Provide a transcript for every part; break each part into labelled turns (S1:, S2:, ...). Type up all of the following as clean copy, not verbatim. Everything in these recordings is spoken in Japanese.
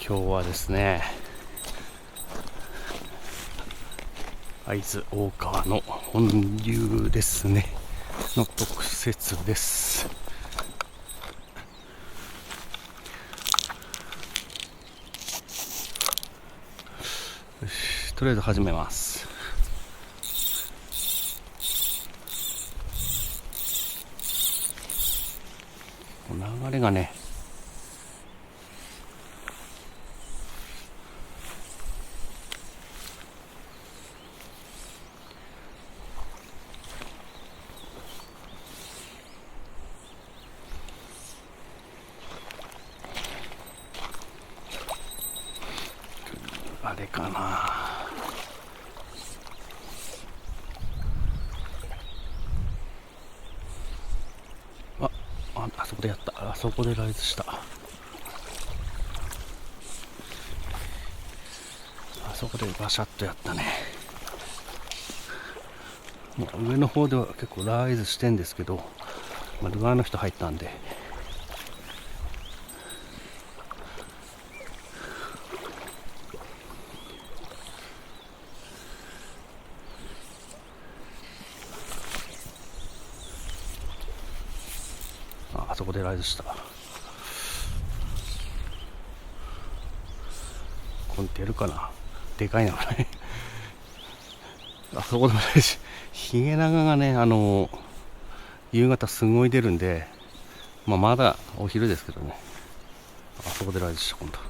S1: 今日はですね、会津大川の本流ですねの特設です。よし、とりあえず始めます。流れがね、あれかな。あそこでやった。あそこでライズした。あそこでバシャッとやったね。もう上の方では結構ライズしてんですけど、ルアーの人入ったんで、あそこでライズした。コンテやるかな。でかいなこれあそこでもないし、ヒゲナガがね、夕方すごい出るんで、まだお昼ですけどね。あそこでライズした今度。こ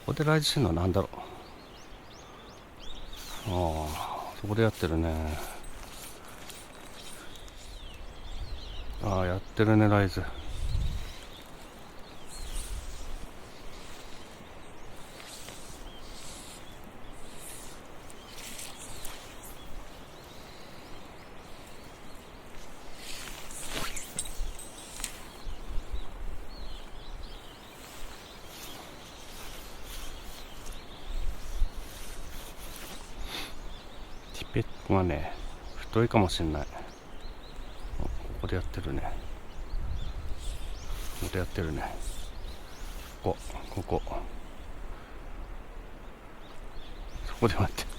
S1: こでライズしてるのは何だろう。そこでやってるね。やってるねライズ。ティペットがね太いかもしれない。ここでやってるね。ここでやってるね。ここそこで待って。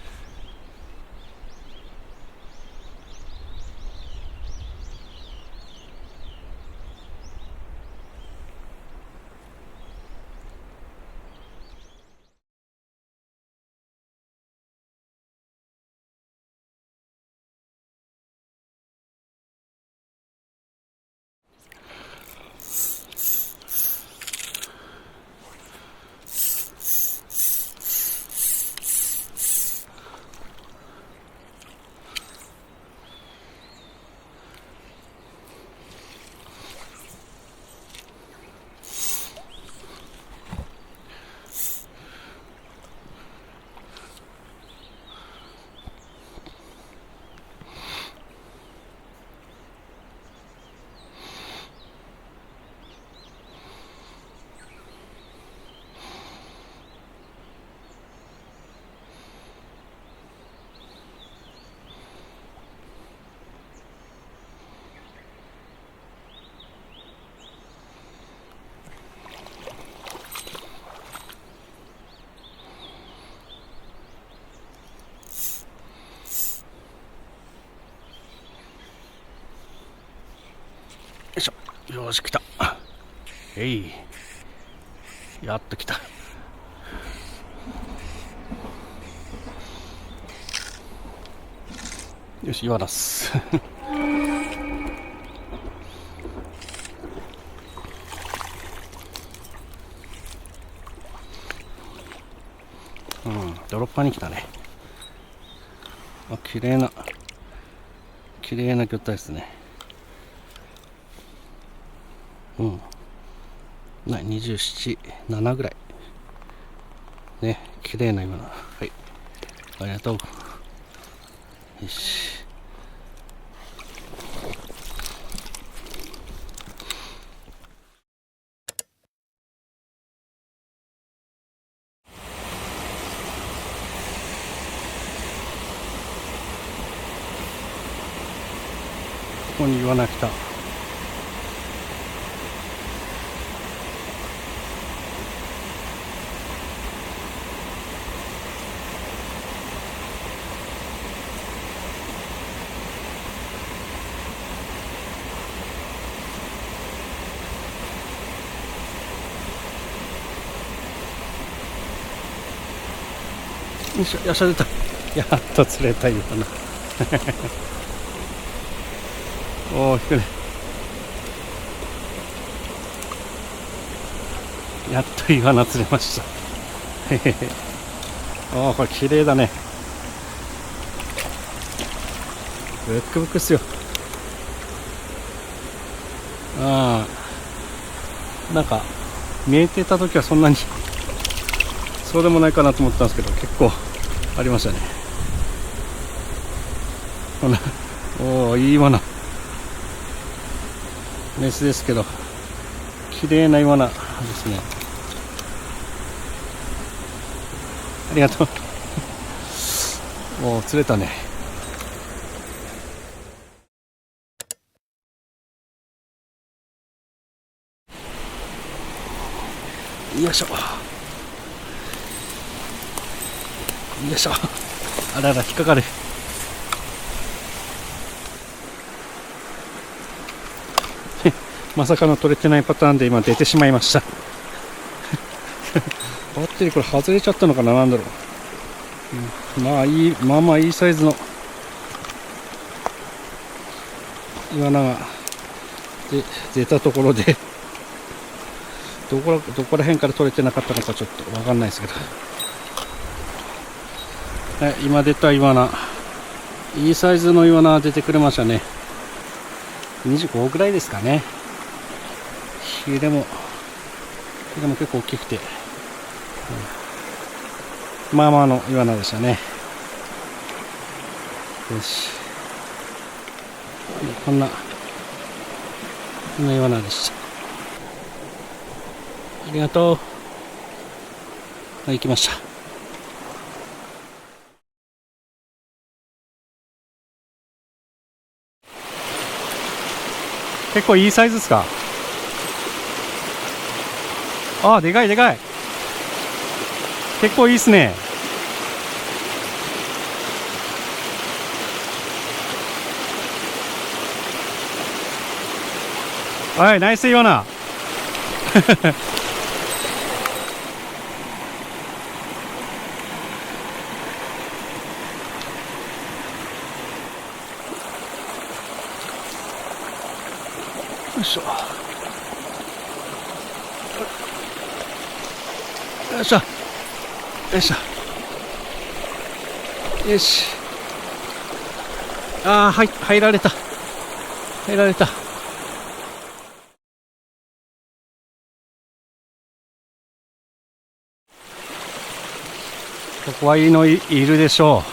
S1: よいしょ。よし来た。やっと来た。よし岩出すドロッパーに来たね。綺麗な魚体ですね。27、7ぐらいね。綺麗な今の。はい、ありがとう。よし、ここに岩が来た。よいしょ、よっしゃ、出た。やっと釣れたイワナ。おお、引くね。やっとイワナ釣れました。おお、これ綺麗だね。ブックブックっすよ。ああ、なんか見えてた時はそんなにそうでもないかなと思ったんですけど、結構ありましたね。ほら、おお、いいイワナ。メスですけど綺麗なイワナですね。ありがとう。おお、釣れたね。よいしょ、よいしょ。あらら、引っかかる。まさかの取れてないパターンで今出てしまいました。バッテリーこれ外れちゃったのかな、なんだろう。まあいい、まあまあいいサイズのイワナが出たところで、どこら辺から取れてなかったのかちょっと分かんないですけど、はい、今出たイワナ、いいサイズのイワナ出てくれましたね。25ぐらいですかね。ヒレも結構大きくて、まあまあのイワナでしたね。よし、こんなイワナでした。ありがとう。はい、行きました。結構いいサイズですか。ああ、でかいでかい。結構いいっすね。はい、ナイスイワナ。よいしょ、よいしょ、よいしょ、よし。ああ、はい、入られた。ここはいいのいるでしょ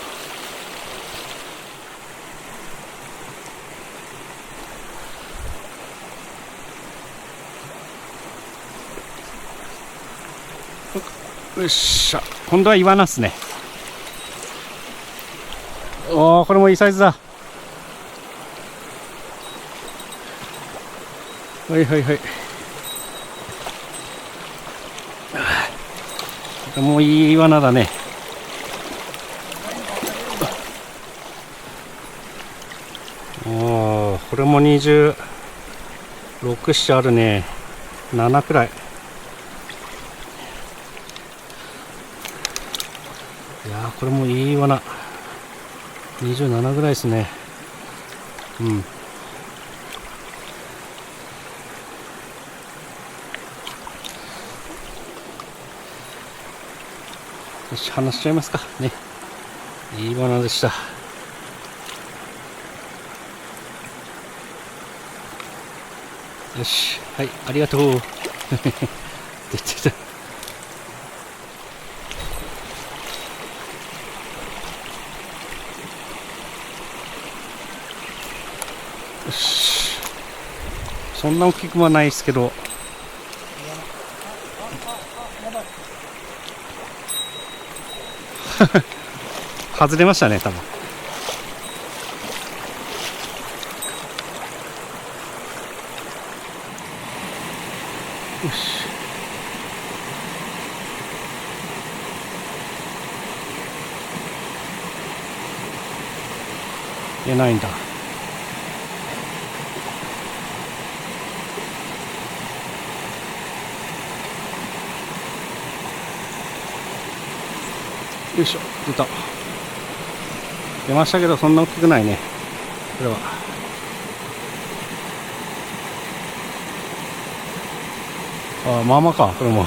S1: う。よっしゃ、今度はイワナっすね。おお、これもいいサイズだ。はいはいはい。もういいイワナだね。おお、これも26、7あるね。7くらい。いやー、これもいいイワナ。27ぐらいですね。うん。よし、離しちゃいますかね。いいイワナでした。よし、はい、ありがとう。出てた。よし、そんな大きくはないですけど、外れましたね、多分。よし、いや、ないんだ。よいしょ、出た。出ましたけど、そんな大きくないね。これは。ああ、まあまあか、これも。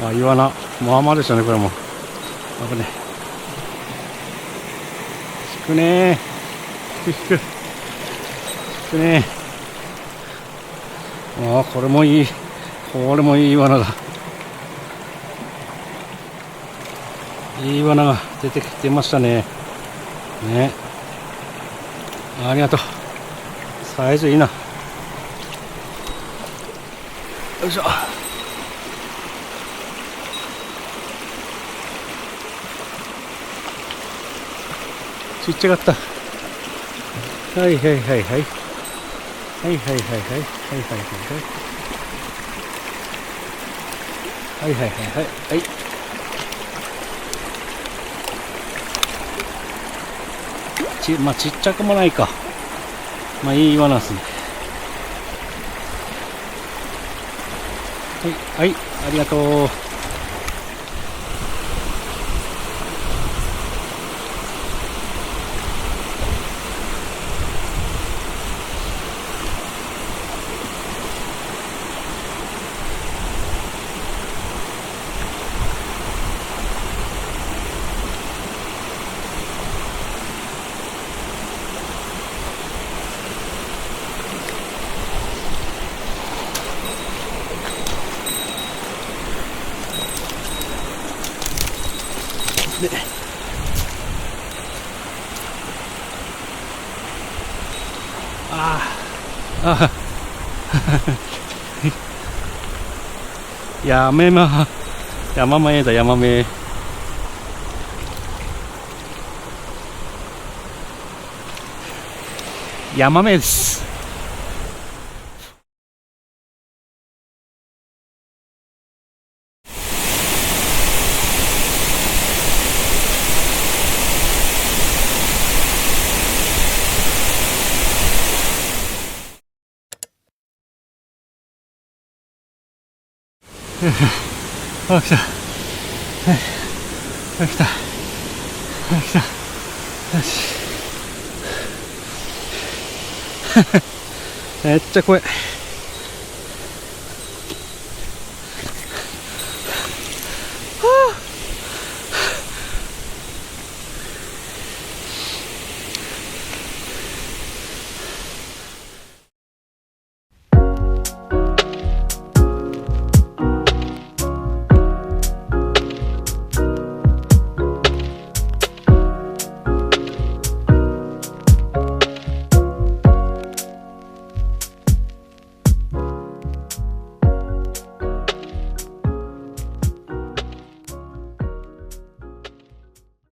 S1: あ、イワナ。まあまあでしたね、これも。危ね。引くねー。引く。引くねー。ああ、これもいい。これもいいイワナだ。いいイワナが出てきてましたね。ね。ありがとう。サイズいいな。よいしょ。ちっちゃかった。はいはいはいはい。はいはいはいはい。はいはいはいはい。はいはいはいはい。はい。まあちっちゃくもないか。まあいいイワナですね。はいはい、ありがとう。で、ああ、やめま、山目だ、山目。山目です。あ、来た。はい、来た。来た。よし。めっちゃ怖い。